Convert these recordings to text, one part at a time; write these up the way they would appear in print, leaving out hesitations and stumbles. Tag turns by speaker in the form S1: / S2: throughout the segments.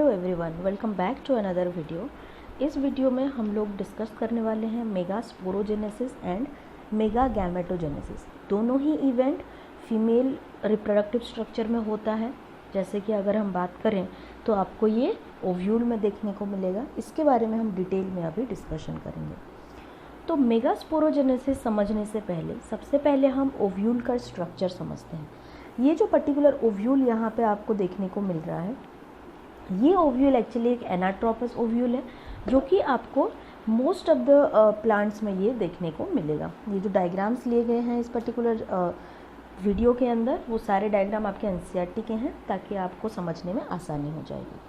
S1: Hello everyone, welcome back to another video. इस video में हम लोग डिस्कस करने वाले हैं mega sporogenesis and mega gametogenesis. दोनों ही इवेंट फीमेल रिप्रोडक्टिव स्ट्रक्चर में होता है। जैसे कि अगर हम बात करें तो आपको ये ओव्यूल में देखने को मिलेगा। इसके बारे में हम डिटेल में अभी डिस्कशन करेंगे। तो मेगा स्पोरोजेनेसिस समझने से पहले सबसे पहले हम ओव्यूल का स्ट्रक्चर समझते हैं। ये जो पर्टिकुलर ओव्यूल यहाँ पे आपको देखने को मिल रहा है, ये ओव्यूल एक्चुअली एक एनाट्रोपस ओव्यूल है, जो कि आपको मोस्ट ऑफ द प्लांट्स में ये देखने को मिलेगा। ये जो डायग्राम्स लिए गए हैं इस पर्टिकुलर वीडियो के अंदर, वो सारे डायग्राम आपके एनसीईआरटी के हैं, ताकि आपको समझने में आसानी हो जाएगी।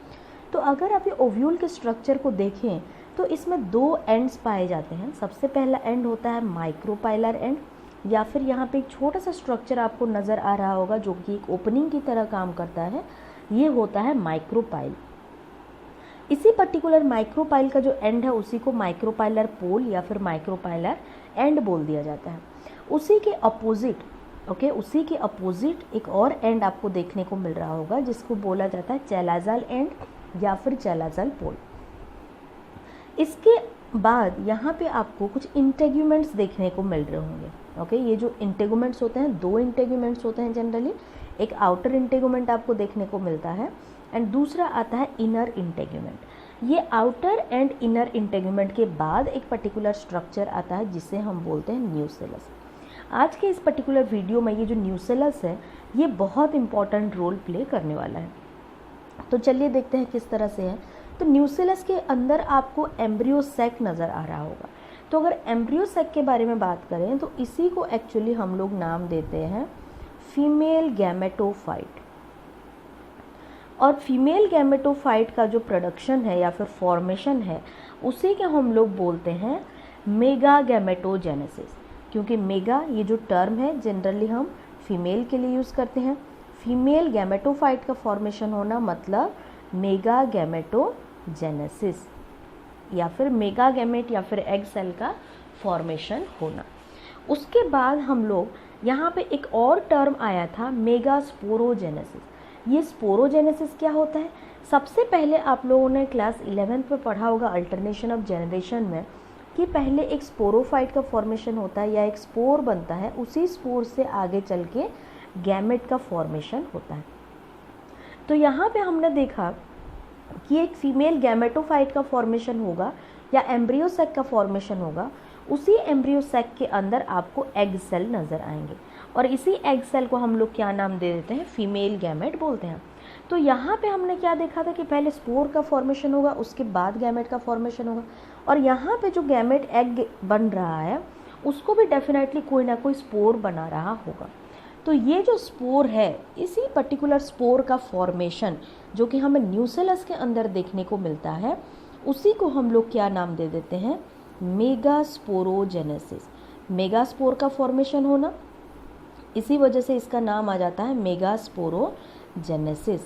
S1: तो अगर आप ये ओव्यूल के स्ट्रक्चर को देखें तो इसमें दो एंड्स पाए जाते हैं। सबसे पहला एंड होता है माइक्रोपाइलर एंड, या फिर यहाँ पे एक छोटा सा स्ट्रक्चर आपको नज़र आ रहा होगा जो कि एक ओपनिंग की तरह काम करता है, ये होता है माइक्रोपाइल। इसी पर्टिकुलर माइक्रोपाइल का जो एंड है उसी को माइक्रोपाइलर पोल या फिर माइक्रोपाइलर एंड बोल दिया जाता है। उसी के अपोजिट उसी के अपोजिट एक और एंड आपको देखने को मिल रहा होगा जिसको बोला जाता है चैलाज़ल एंड या फिर चैलाज़ल पोल। इसके बाद यहाँ पे आपको कुछ इंटेग्यूमेंट्स देखने को मिल रहे होंगे। ये जो इंटेग्यूमेंट्स होते हैं, दो इंटेग्यूमेंट्स होते हैं जनरली। एक आउटर इंटेग्यूमेंट आपको देखने को मिलता है एंड दूसरा आता है इनर इंटेग्यूमेंट। ये आउटर एंड इनर इंटेग्यूमेंट के बाद एक पर्टिकुलर स्ट्रक्चर आता है जिसे हम बोलते हैं न्यूसेलस। आज के इस पर्टिकुलर वीडियो में ये जो न्यूसेलस है ये बहुत इंपॉर्टेंट रोल प्ले करने वाला है। तो चलिए देखते हैं किस तरह से है। तो न्यूसेलस के अंदर आपको एम्ब्रियो सैक नज़र आ रहा होगा। तो अगर एम्ब्रियो सैक के बारे में बात करें तो इसी को एक्चुअली हम लोग नाम देते हैं फीमेल गैमेटोफाइट। और फीमेल गैमेटोफाइट का जो प्रोडक्शन है या फिर फॉर्मेशन है उसी के हम लोग बोलते हैं मेगा गैमेटोजेनेसिस। क्योंकि मेगा ये जो टर्म है जनरली हम फीमेल के लिए यूज़ करते हैं। फीमेल गैमेटोफाइट का फॉर्मेशन होना मतलब मेगा गैमेटोजेनेसिस, या फिर मेगा गैमेट या फिर एग सेल का फॉर्मेशन होना। उसके बाद हम लोग यहाँ पे एक और टर्म आया था मेगा स्पोरोजेनेसिस। ये स्पोरोजेनेसिस क्या होता है? सबसे पहले आप लोगों ने क्लास 11 में पढ़ा होगा अल्टरनेशन ऑफ जनरेशन में कि पहले एक स्पोरोफाइट का फॉर्मेशन होता है या एक स्पोर बनता है, उसी स्पोर से आगे चल के गैमेट का फॉर्मेशन होता है। तो यहाँ पे हमने देखा कि एक फीमेल गैमेटोफाइट का फॉर्मेशन होगा या एम्ब्रियो सैक का फॉर्मेशन होगा। उसी एम्ब्रियो सैक के अंदर आपको एग सेल नज़र आएंगे और इसी एग सेल को हम लोग क्या नाम दे देते हैं? फीमेल गैमेट बोलते हैं। तो यहाँ पे हमने क्या देखा था कि पहले स्पोर का फॉर्मेशन होगा, उसके बाद गैमेट का फॉर्मेशन होगा, और यहाँ पे जो गैमेट एग बन रहा है उसको भी डेफिनेटली कोई ना कोई स्पोर बना रहा होगा। तो ये जो स्पोर है, इसी पर्टिकुलर स्पोर का फॉर्मेशन जो कि हमें न्यूसेलस के अंदर देखने को मिलता है, उसी को हम लोग क्या नाम दे देते हैं? Mega sporogenesis. मेगा स्पोर का फॉर्मेशन होना, इसी वजह से इसका नाम आ जाता है मेगा स्पोरोजेनेसिस।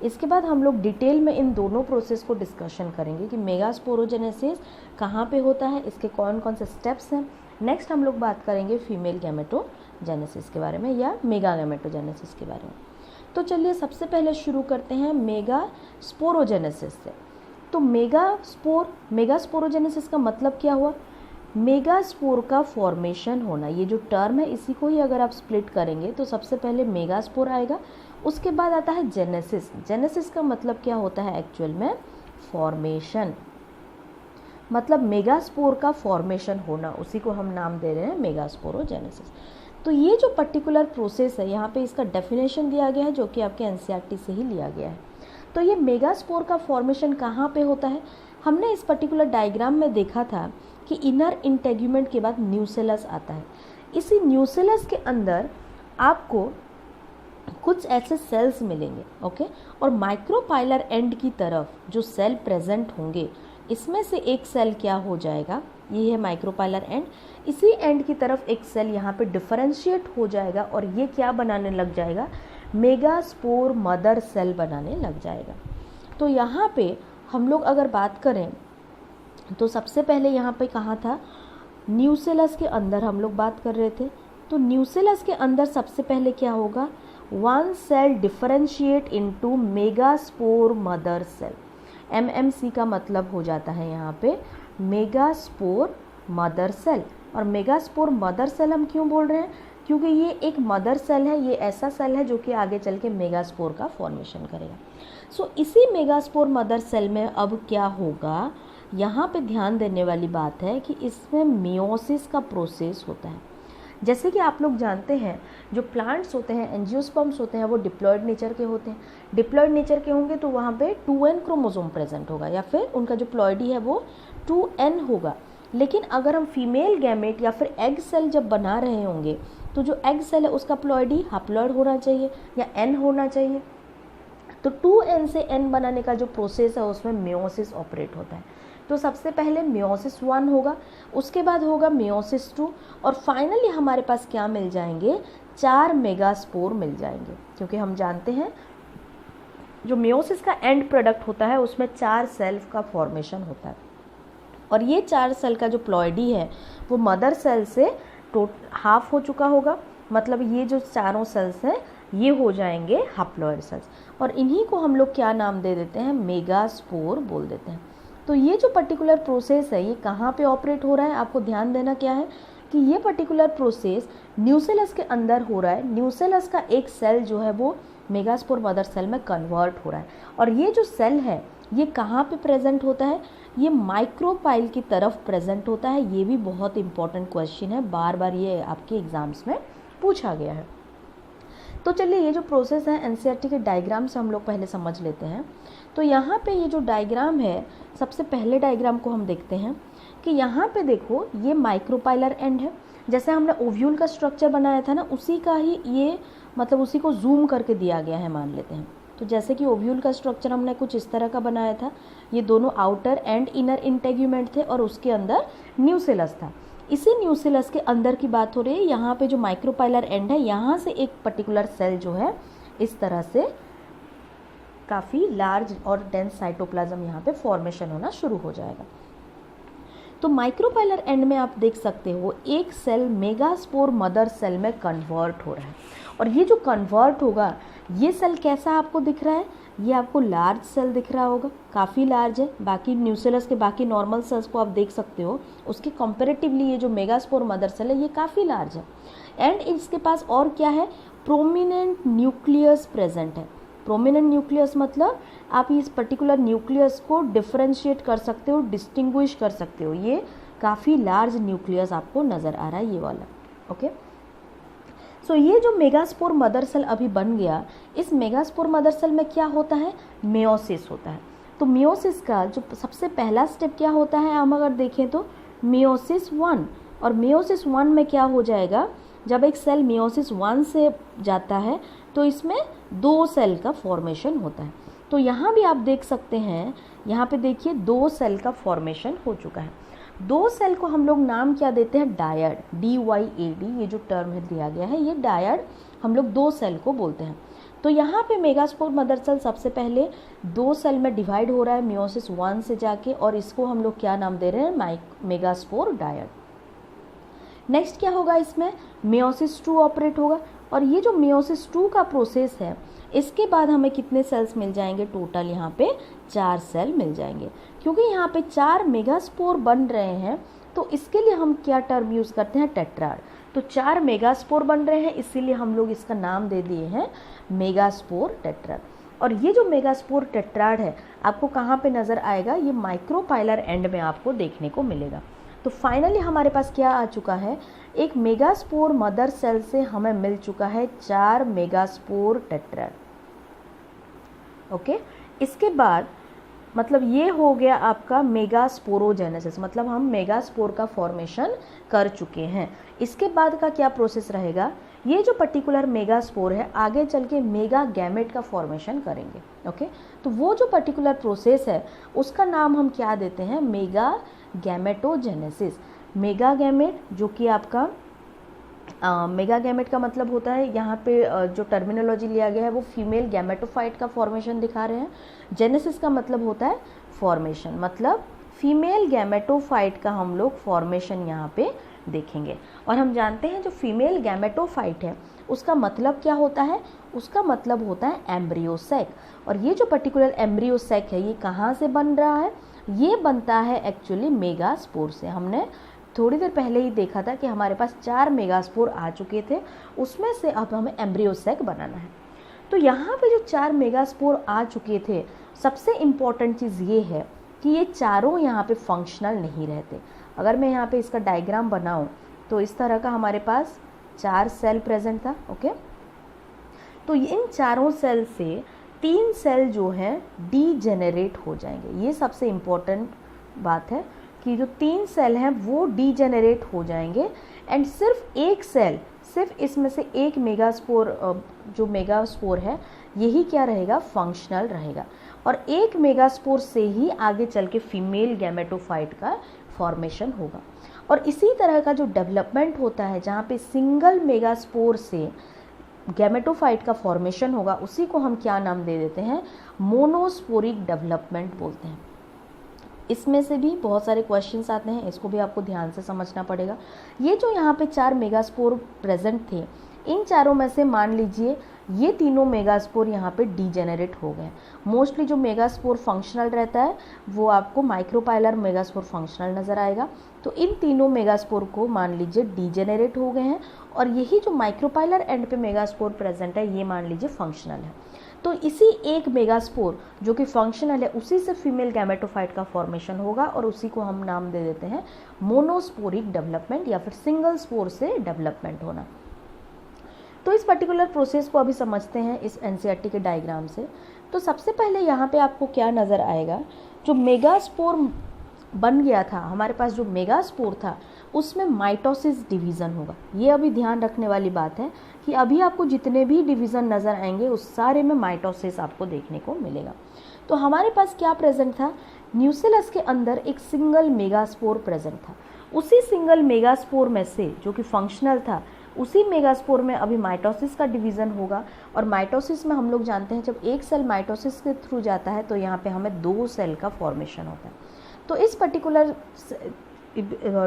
S1: इसके बाद हम लोग डिटेल में इन दोनों प्रोसेस को डिस्कशन करेंगे कि मेगा स्पोरोजेनेसिस कहाँ पे होता है, इसके कौन कौन से स्टेप्स हैं। नेक्स्ट हम लोग बात करेंगे फीमेल गैमेटोजेनेसिस के बारे में या मेगा गैमेटोजेनेसिस के बारे में। तो चलिए सबसे पहले शुरू करते हैं मेगा स्पोरोजेनेसिस से। तो मेगा स्पोरोजेनेसिस का मतलब क्या हुआ? मेगा स्पोर का फॉर्मेशन होना। ये जो टर्म है इसी को ही अगर आप स्प्लिट करेंगे तो सबसे पहले मेगा स्पोर आएगा, उसके बाद आता है जेनेसिस। जेनेसिस का मतलब क्या होता है एक्चुअल में? फॉर्मेशन। मतलब मेगा स्पोर का फॉर्मेशन होना, उसी को हम नाम दे रहे हैं मेगा स्पोरोजेनेसिस। तो ये जो पर्टिकुलर प्रोसेस है यहाँ पे इसका डेफिनेशन दिया गया है जो कि आपके एनसीईआरटी से ही लिया गया है। तो ये मेगा स्पोर का फॉर्मेशन कहाँ पे होता है? हमने इस पर्टिकुलर डायग्राम में देखा था कि इनर इंटेग्यूमेंट के बाद न्यूसेलस आता है। इसी न्यूसेलस के अंदर आपको कुछ ऐसे सेल्स मिलेंगे। और माइक्रोपाइलर एंड की तरफ जो सेल प्रेजेंट होंगे, इसमें से एक सेल क्या हो जाएगा? ये है माइक्रोपाइलर एंड। इसी एंड की तरफ एक सेल यहाँ पे डिफरेंशिएट हो जाएगा और ये क्या बनाने लग जाएगा? मेगा स्पोर मदर सेल बनाने लग जाएगा। तो यहाँ पे हम लोग अगर बात करें तो सबसे पहले यहाँ पे कहाँ था? न्यूसेलस के अंदर हम लोग बात कर रहे थे। तो न्यूसेलस के अंदर सबसे पहले क्या होगा? One cell differentiate into megaspore mother cell. MMC का मतलब हो जाता है यहाँ पे मेगास्पोर मदर सेल। और मेगास्पोर मदर सेल हम क्यों बोल रहे हैं? क्योंकि ये एक मदर सेल है, ये ऐसा सेल है जो कि आगे चल के मेगास्पोर का फॉर्मेशन करेगा। सो इसी मेगास्पोर मदर सेल में अब क्या होगा, यहाँ पे ध्यान देने वाली बात है कि इसमें मियोसिस का प्रोसेस होता है। जैसे कि आप लोग जानते हैं जो प्लांट्स होते हैं, एंजियोस्पर्म्स होते हैं, वो डिप्लॉयड नेचर के होते हैं। डिप्लॉयड नेचर के होंगे तो वहाँ पे 2n क्रोमोसोम प्रेजेंट होगा या फिर उनका जो प्लॉयडी है वो 2n होगा। लेकिन अगर हम फीमेल गैमेट या फिर एग सेल जब बना रहे होंगे तो जो एग सेल है उसका प्लॉयडी हैप्लॉयड होना चाहिए या n होना चाहिए। तो 2n से n बनाने का जो प्रोसेस है उसमें मियोसिस ऑपरेट होता है। तो सबसे पहले मियोसिस 1 होगा, उसके बाद होगा मियोसिस 2 और फाइनली हमारे पास क्या मिल जाएंगे, 4 मेगास्पोर मिल जाएंगे। क्योंकि हम जानते हैं जो मियोसिस का एंड प्रोडक्ट होता है उसमें 4 सेल का फॉर्मेशन होता है और ये 4 सेल का जो प्लॉयडी है वो मदर सेल से हाफ हो चुका होगा। मतलब ये जो चारों सेल्स हैं ये हो जाएंगे हैप्लॉयड सेल्स और इन्हीं को हम लोग क्या नाम दे देते हैं, मेगास्पोर बोल देते हैं। तो ये जो पर्टिकुलर प्रोसेस है ये कहाँ पे ऑपरेट हो रहा है, आपको ध्यान देना क्या है कि ये पर्टिकुलर प्रोसेस न्यूसेलस के अंदर हो रहा है। न्यूसेलस का एक सेल जो है वो मेगास्पोर मदर सेल में कन्वर्ट हो रहा है और ये जो सेल है ये कहाँ पे प्रेजेंट होता है, ये माइक्रोपाइल की तरफ प्रेजेंट होता है। ये भी बहुत इंपॉर्टेंट क्वेश्चन है, बार बार ये आपके एग्जाम्स में पूछा गया है। तो चलिए ये जो प्रोसेस है एनसीईआरटी के डायग्राम से हम लोग पहले समझ लेते हैं। तो यहाँ पे ये जो डायग्राम है, सबसे पहले डायग्राम को हम देखते हैं कि यहाँ पे देखो ये माइक्रोपाइलर एंड है। जैसे हमने ओव्यूल का स्ट्रक्चर बनाया था ना, उसी का ही ये मतलब उसी को जूम करके दिया गया है मान लेते हैं। तो जैसे कि ओव्यूल का स्ट्रक्चर हमने कुछ इस तरह का बनाया था, ये दोनों आउटर एंड इनर इंटेग्यूमेंट थे और उसके अंदर न्यूसेलस था। इसी न्यूसेलस के अंदर की बात हो रही है। यहाँ पे जो माइक्रोपाइलर एंड है यहाँ से एक पर्टिकुलर सेल जो है इस तरह से काफ़ी लार्ज और डेंस साइटोप्लाज्म यहाँ पे फॉर्मेशन होना शुरू हो जाएगा। तो माइक्रोपाइलर एंड में आप देख सकते हो एक सेल मेगास्पोर मदर सेल में कन्वर्ट हो रहा है और ये जो कन्वर्ट होगा ये सेल कैसा आपको दिख रहा है, ये आपको लार्ज सेल दिख रहा होगा, काफ़ी लार्ज है। बाकी न्यूसेलस के बाकी नॉर्मल सेल्स को आप देख सकते हो, उसके कंपैरेटिवली ये जो मेगास्पोर मदर सेल है ये काफ़ी लार्ज है। एंड इसके पास और क्या है, प्रोमिनेंट न्यूक्लियस प्रेजेंट है। प्रोमिनेंट न्यूक्लियस मतलब आप इस पर्टिकुलर न्यूक्लियस को डिफरेंशिएट कर सकते हो, डिस्टिंग्विश कर सकते हो। ये काफ़ी लार्ज न्यूक्लियस आपको नज़र आ रहा है ये वाला। ओके, सो ये जो मेगास्पोर मदर सेल अभी बन गया, इस मेगास्पोर मदर सेल में क्या होता है, मियोसिस होता है। तो मियोसिस का जो सबसे पहला स्टेप क्या होता है, हम अगर देखें तो मियोसिस 1, और मियोसिस 1 में क्या हो जाएगा, जब एक सेल मियोसिस 1 से जाता है तो इसमें 2 सेल का फॉर्मेशन होता है। तो यहाँ भी आप देख सकते हैं, यहाँ पे देखिए 2 सेल का फॉर्मेशन हो चुका है। 2 सेल को हम लोग नाम क्या देते हैं, डायड, DYAD, ये जो टर्म है दिया गया है, ये डायड हम लोग 2 सेल को बोलते हैं। तो यहाँ पे मेगास्पोर मदर सेल सबसे पहले 2 सेल में डिवाइड हो रहा है मियोसिस 1 से जाके, और इसको हम लोग क्या नाम दे रहे हैं, मेगास्पोर डायड। नेक्स्ट क्या होगा, इसमें मियोसिस 2 ऑपरेट होगा, और ये जो मियोसिस 2 का प्रोसेस है इसके बाद हमें कितने सेल्स मिल जाएंगे, टोटल यहाँ पे 4 सेल मिल जाएंगे। क्योंकि यहाँ पे 4 मेगास्पोर बन रहे हैं तो इसके लिए हम क्या टर्म यूज़ करते हैं, टेट्राड। तो 4 मेगास्पोर बन रहे हैं इसीलिए हम लोग इसका नाम दे दिए हैं मेगास्पोर टेट्राड। और ये जो मेगास्पोर टेट्राड है आपको कहाँ पे नज़र आएगा, ये माइक्रोपाइलर एंड में आपको देखने को मिलेगा। तो फाइनली हमारे पास क्या आ चुका है, एक मेगास्पोर मदर सेल से हमें मिल चुका है 4 मेगास्पोर टेट्राड। ओके, इसके बाद मतलब ये हो गया आपका मेगास्पोरोजेनेसिस, मतलब हम मेगास्पोर का फॉर्मेशन कर चुके हैं। इसके बाद का क्या प्रोसेस रहेगा, ये जो पर्टिकुलर मेगास्पोर है आगे चल के मेगा गैमेट का फॉर्मेशन करेंगे। ओके, तो वो जो पर्टिकुलर प्रोसेस है उसका नाम हम क्या देते हैं, मेगा गैमेटोजेनेसिस। मेगा गैमेट जो कि आपका मेगा गैमेट का मतलब होता है, यहाँ पे जो टर्मिनोलॉजी लिया गया है वो फीमेल गैमेटोफाइट का फॉर्मेशन दिखा रहे हैं। जेनेसिस का मतलब होता है फॉर्मेशन, मतलब फीमेल गैमेटोफाइट का हम लोग फॉर्मेशन यहाँ पे देखेंगे। और हम जानते हैं जो फीमेल गैमेटोफाइट है उसका मतलब क्या होता है, उसका मतलब होता है एम्ब्रियोसेक। और ये जो पर्टिकुलर एम्ब्रियोसेक है ये कहाँ से बन रहा है, ये बनता है एक्चुअली मेगास्पोर से। हमने थोड़ी देर पहले ही देखा था कि हमारे पास 4 मेगास्पोर आ चुके थे, उसमें से अब हमें एम्ब्रियोसेक बनाना है। तो यहाँ पे जो 4 मेगास्पोर आ चुके थे, सबसे इम्पॉर्टेंट चीज़ ये है कि ये चारों यहाँ पे फंक्शनल नहीं रहते। अगर मैं यहाँ पे इसका डायग्राम बनाऊँ तो इस तरह का हमारे पास 4 सेल प्रेजेंट था। ओके, तो इन चारों सेल से 3 सेल जो हैं डीजेनरेट हो जाएंगे। ये सबसे इम्पॉर्टेंट बात है कि जो 3 सेल हैं वो डीजेनरेट हो जाएंगे एंड सिर्फ एक सेल, सिर्फ इसमें से एक मेगास्पोर, जो मेगास्पोर है यही क्या रहेगा, फंक्शनल रहेगा। और एक मेगास्पोर से ही आगे चल के फीमेल गैमेटोफाइट का फॉर्मेशन होगा। और इसी तरह का जो डेवलपमेंट होता है जहाँ पे सिंगल मेगास्पोर से गैमेटोफाइट का फॉर्मेशन होगा, उसी को हम क्या नाम दे देते हैं, मोनोस्पोरिक डेवलपमेंट बोलते हैं। इसमें से भी बहुत सारे क्वेश्चंस आते हैं, इसको भी आपको ध्यान से समझना पड़ेगा। ये जो यहाँ पे 4 मेगास्पोर प्रेजेंट थे, इन चारों में से मान लीजिए ये तीनों मेगास्पोर यहाँ पे डीजेनरेट हो गए। मोस्टली जो मेगास्पोर फंक्शनल रहता है वो आपको माइक्रोपाइलर मेगास्पोर फंक्शनल नज़र आएगा। तो इन तीनों मेगास्पोर को मान लीजिए डीजेनरेट हो गए हैं, और यही जो माइक्रोपाइलर एंड पे मेगास्पोर प्रेजेंट है ये मान लीजिए फंक्शनल है। तो इसी एक मेगास्पोर जो कि फंक्शनल है उसी से फीमेल गैमेटोफाइट का फॉर्मेशन होगा, और उसी को हम नाम दे देते हैं मोनोस्पोरिक डेवलपमेंट या फिर सिंगल स्पोर से डेवलपमेंट होना। तो इस पर्टिकुलर प्रोसेस को अभी समझते हैं इस एनसीईआरटी के डायग्राम से। तो सबसे पहले यहाँ पे आपको क्या नज़र आएगा, जो मेगास्पोर बन गया था हमारे पास, जो मेगास्पोर था उसमें माइटोसिस डिवीज़न होगा। ये अभी ध्यान रखने वाली बात है कि अभी आपको जितने भी डिवीज़न नज़र आएंगे उस सारे में माइटोसिस आपको देखने को मिलेगा। तो हमारे पास क्या प्रेजेंट था, न्यूसेलस के अंदर एक सिंगल मेगास्पोर प्रेजेंट था। उसी सिंगल मेगास्पोर में से जो कि फंक्शनल था, उसी मेगास्पोर में अभी माइटोसिस का डिवीज़न होगा। और माइटोसिस में हम लोग जानते हैं जब एक सेल माइटोसिस के थ्रू जाता है तो यहाँ पे हमें 2 सेल का फॉर्मेशन होता है। तो इस पर्टिकुलर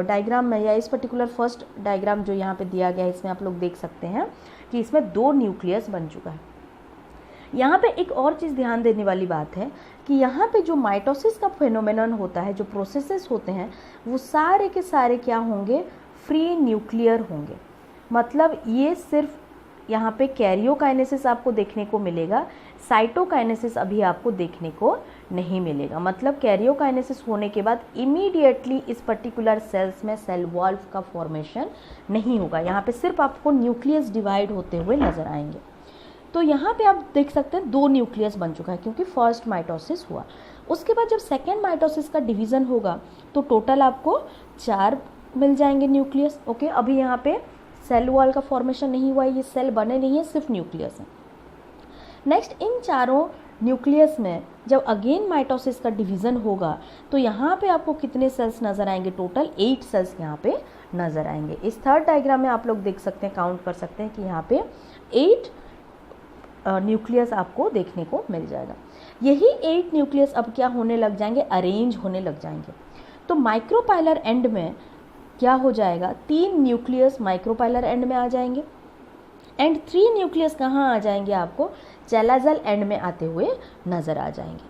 S1: डायग्राम में या इस पर्टिकुलर फर्स्ट डायग्राम जो यहाँ पे दिया गया है इसमें आप लोग देख सकते हैं कि इसमें 2 न्यूक्लियस बन चुका है। यहाँ पे एक और चीज़ ध्यान देने वाली बात है कि यहाँ पे जो माइटोसिस का फेनोमेनन होता है, जो प्रोसेसेस होते हैं, वो सारे के सारे क्या होंगे, फ्री न्यूक्लियर होंगे। मतलब ये सिर्फ यहाँ पे कैरियोकाइनेसिस आपको देखने को मिलेगा, साइटोकाइनेसिस अभी आपको देखने को नहीं मिलेगा। मतलब कैरियोकाइनेसिस होने के बाद इमीडिएटली इस पर्टिकुलर सेल्स में सेल वॉल्व का फॉर्मेशन नहीं होगा। यहाँ पे सिर्फ आपको न्यूक्लियस डिवाइड होते हुए नजर आएंगे। तो यहाँ पे आप देख सकते हैं 2 न्यूक्लियस बन चुका है क्योंकि फर्स्ट माइटोसिस हुआ। उसके बाद जब सेकेंड माइटोसिस का डिवीज़न होगा तो टोटल आपको 4 मिल जाएंगे न्यूक्लियस। ओके, अभी यहाँ पे सेल वॉल का फॉर्मेशन नहीं हुआ है, ये सेल बने नहीं है, सिर्फ न्यूक्लियस है। नेक्स्ट, इन चारों न्यूक्लियस में जब अगेन माइटोसिस का डिवीज़न होगा तो यहाँ पे आपको कितने सेल्स नज़र आएंगे, टोटल 8 सेल्स यहाँ पे नज़र आएंगे। इस थर्ड डायग्राम में आप लोग देख सकते हैं, काउंट कर सकते हैं कि यहाँ पे 8 न्यूक्लियस आपको देखने को मिल जाएगा। यही 8 न्यूक्लियस अब क्या होने लग जाएंगे, अरेंज होने लग जाएंगे। तो माइक्रोपाइलर एंड में क्या हो जाएगा, 3 न्यूक्लियस माइक्रोपाइलर एंड में आ जाएंगे एंड 3 न्यूक्लियस कहाँ आ जाएंगे, आपको चैलाजल एंड में आते हुए नज़र आ जाएंगे।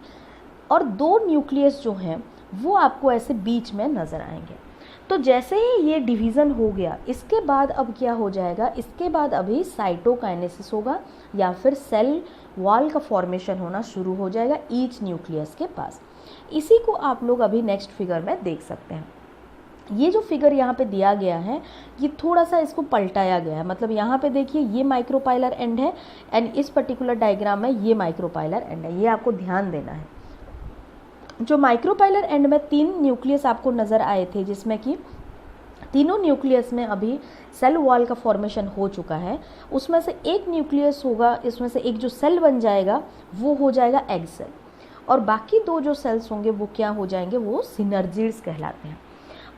S1: और 2 न्यूक्लियस जो हैं वो आपको ऐसे बीच में नज़र आएंगे। तो जैसे ही ये डिवीज़न हो गया, इसके बाद अब क्या हो जाएगा, इसके बाद अभी साइटोकाइनेसिस होगा या फिर सेल वॉल का फॉर्मेशन होना शुरू हो जाएगा ईच न्यूक्लियस के पास। इसी को आप लोग अभी नेक्स्ट फिगर में देख सकते हैं। ये जो फिगर यहाँ पे दिया गया है ये थोड़ा सा इसको पलटाया गया है। मतलब यहाँ पे देखिए ये माइक्रोपाइलर एंड है एंड इस पर्टिकुलर डायग्राम में ये माइक्रोपाइलर एंड है, ये आपको ध्यान देना है। जो माइक्रोपाइलर एंड में 3 न्यूक्लियस आपको नज़र आए थे जिसमें कि तीनों न्यूक्लियस में अभी सेल वॉल का फॉर्मेशन हो चुका है, उसमें से एक न्यूक्लियस होगा, इसमें से एक जो सेल बन जाएगा वो हो जाएगा एग सेल, और बाकी 2 जो सेल्स होंगे वो क्या हो जाएंगे, वो सिनर्जिड्स कहलाते हैं।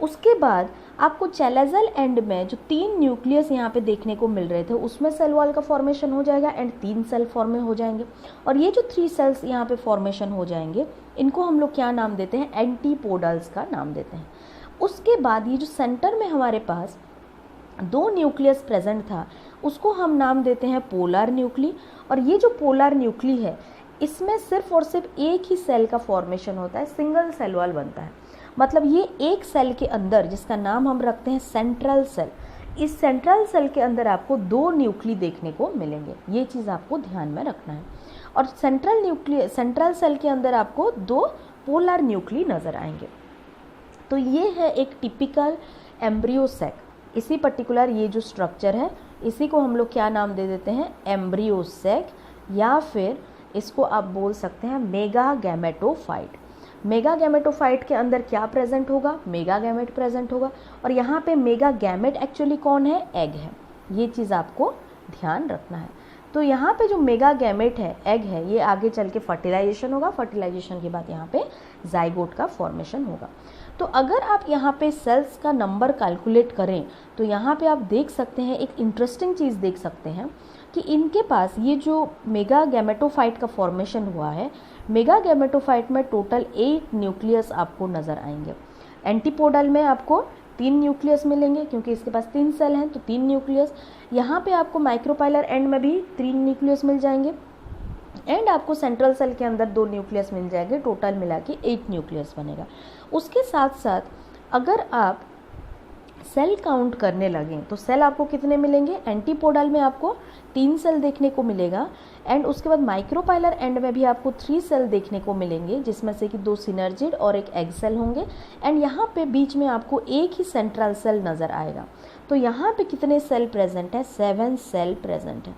S1: उसके बाद आपको चैलाजल एंड में जो 3 न्यूक्लियस यहाँ पे देखने को मिल रहे थे उसमें सेल वॉल का फॉर्मेशन हो जाएगा एंड 3 सेल फॉर्म हो जाएंगे। और ये जो 3 सेल्स यहाँ पे फॉर्मेशन हो जाएंगे इनको हम लोग क्या नाम देते हैं, एंटीपोडल्स का नाम देते हैं। उसके बाद ये जो सेंटर में हमारे पास 2 न्यूक्लियस प्रेजेंट था उसको हम नाम देते हैं पोलर न्यूक्ली। और ये जो पोलर न्यूक्ली है इसमें सिर्फ और सिर्फ एक ही सेल का फॉर्मेशन होता है, सिंगल सेल वॉल बनता है। मतलब ये एक सेल के अंदर जिसका नाम हम रखते हैं सेंट्रल सेल, इस सेंट्रल सेल के अंदर आपको 2 न्यूक्ली देखने को मिलेंगे। ये चीज़ आपको ध्यान में रखना है। और सेंट्रल सेल के अंदर आपको 2 पोलर न्यूक्ली नज़र आएंगे। तो ये है एक टिपिकल एम्ब्रियो सैक। इसी पर्टिकुलर ये जो स्ट्रक्चर है इसी को हम लोग क्या नाम दे देते हैं, एम्ब्रियो सैक, या फिर इसको आप बोल सकते हैं मेगा गैमेटोफाइट। मेगा गैमेटोफाइट के अंदर क्या प्रेजेंट होगा, मेगा गैमेट प्रेजेंट होगा। और यहाँ पे मेगा गैमेट एक्चुअली कौन है, एग है। ये चीज़ आपको ध्यान रखना है। तो यहाँ पे जो मेगा गैमेट है, एग है, ये आगे चल के फर्टिलाइजेशन होगा। फर्टिलाइजेशन के बाद यहाँ पे जाइगोट का फॉर्मेशन होगा। तो अगर आप यहाँ पे सेल्स का नंबर कैलकुलेट करें तो यहाँ पे आप देख सकते हैं, एक इंटरेस्टिंग चीज़ देख सकते हैं कि इनके पास ये जो मेगा गैमेटोफाइट का फॉर्मेशन हुआ है, मेगा गैमेटोफाइट में टोटल 8 न्यूक्लियस आपको नज़र आएंगे। एंटीपोडल में आपको 3 न्यूक्लियस मिलेंगे क्योंकि इसके पास 3 सेल हैं तो 3 न्यूक्लियस। यहाँ पे आपको माइक्रोपाइलर एंड में भी 3 न्यूक्लियस मिल जाएंगे एंड आपको सेंट्रल सेल के अंदर 2 न्यूक्लियस मिल जाएंगे। टोटल मिला के 8 न्यूक्लियस बनेगा। उसके साथ साथ अगर आप सेल काउंट करने लगें तो सेल आपको कितने मिलेंगे, एंटीपोडल में आपको 3 सेल देखने को मिलेगा एंड उसके बाद माइक्रोपाइलर एंड में भी आपको 3 सेल देखने को मिलेंगे जिसमें से कि 2 सिनर्जिड और एक एग सेल होंगे। एंड यहाँ पे बीच में आपको एक ही सेंट्रल सेल नज़र आएगा। तो यहाँ पे कितने सेल प्रेजेंट है, 7 सेल प्रेजेंट है।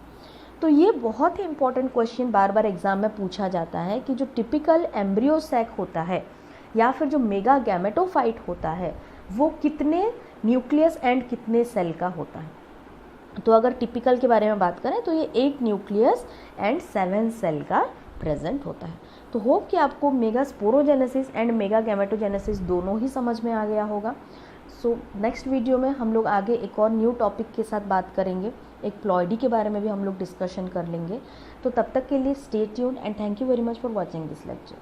S1: तो ये बहुत ही इंपॉर्टेंट क्वेश्चन बार बार एग्जाम में पूछा जाता है कि जो टिपिकल एम्ब्रियो सैक होता है या फिर जो मेगा गैमेटोफाइट होता है वो कितने न्यूक्लियस एंड कितने सेल का होता है। तो अगर टिपिकल के बारे में बात करें तो ये 8 न्यूक्लियस एंड 7 सेल का प्रेजेंट होता है। तो होप कि आपको mega sporogenesis and mega gametogenesis दोनों ही समझ में आ गया होगा। सो नेक्स्ट वीडियो में हम लोग आगे एक और न्यू टॉपिक के साथ बात करेंगे, एक प्लॉइडी के बारे में भी हम लोग डिस्कशन कर लेंगे। तो तब तक के लिए stay tuned and thank you very much for watching this lecture.